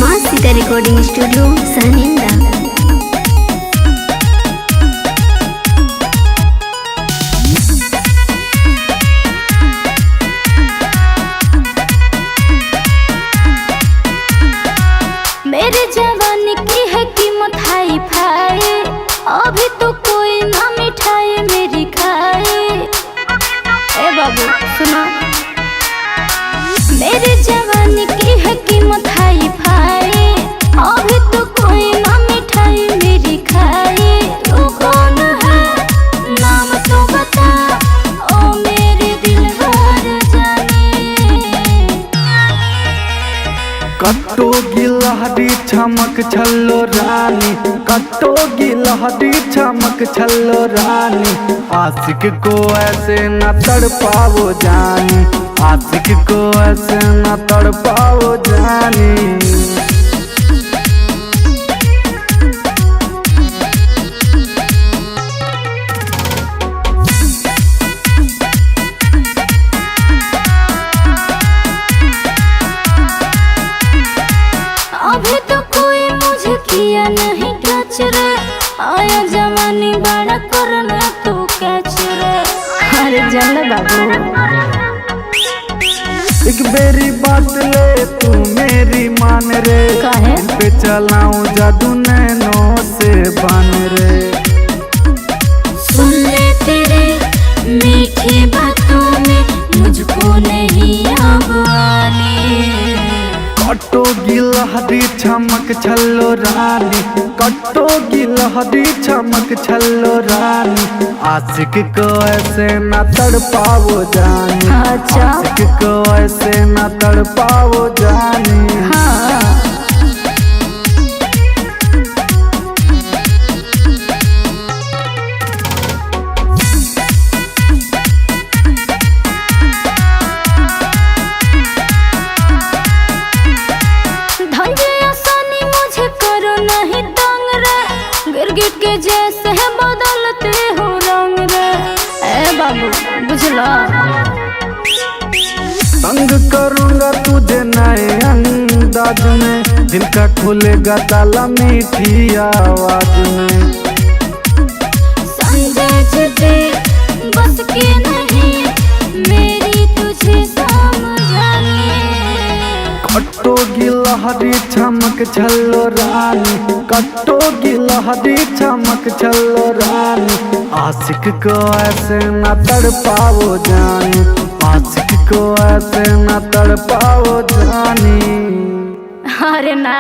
माँ Sita recording studio सानिंदा। मेरे जवानी की है कीमत हाई फाई, अभी तो कोई ना मिठाई मेरी खाए। ए बाबू सुनो, मेरे जवानी की है कीमत हाई फाई, अभी तो कोई ना मिठाई मेरी खाए। तू कौन है नाम तो बता, ओ मेरे दिलवार जाने। कट्टो गिलहरी चमक छल्लो रानी, कट्टो गिलहरी चमक छल्लो रानी। आशिक को ऐसे न तड़पाओ जानी, आशिक को ऐसे न तड़पाओ जानी। अभी तो कोई मुझे किया नहीं टच रे, आया जवानी बड़ा करना तू कैच रे। अरे जल बाबू, एक बेरी बात ले तू मेरी मान रे, काहे? दिल पे चलाऊं जादू नैनों से बान रे। सुन ले तेरे मीठी बातों में मुझको नहीं अब आने। कट्टो गिलहरी चमक छल्लो रानी, कट्टो गिलहरी चमक छल्लो रानी। आशिक को ऐसे न तड़पाओ जानी, अच्छा। आशिक को ऐसे न तड़पाओ जानी। हाँ गिरगिट के जैसे है बदलते हो रंग रे। ए बाबू बुझला, तंग करूंगा तुझे नए अंदाज में, दिल का खुलेगा ताला मीठी आवाज में। समझे जिसे बस के नहीं मेरी तुझे समझानी। कट्टो गिलहरी चमक छल्लो रानी, कट्टो गिलहरी चमक छल्लो रानी। आशिक को ऐसे न तड़पाओ जानी, आशिक को ऐसे न तड़पाओ जानी। अरे ना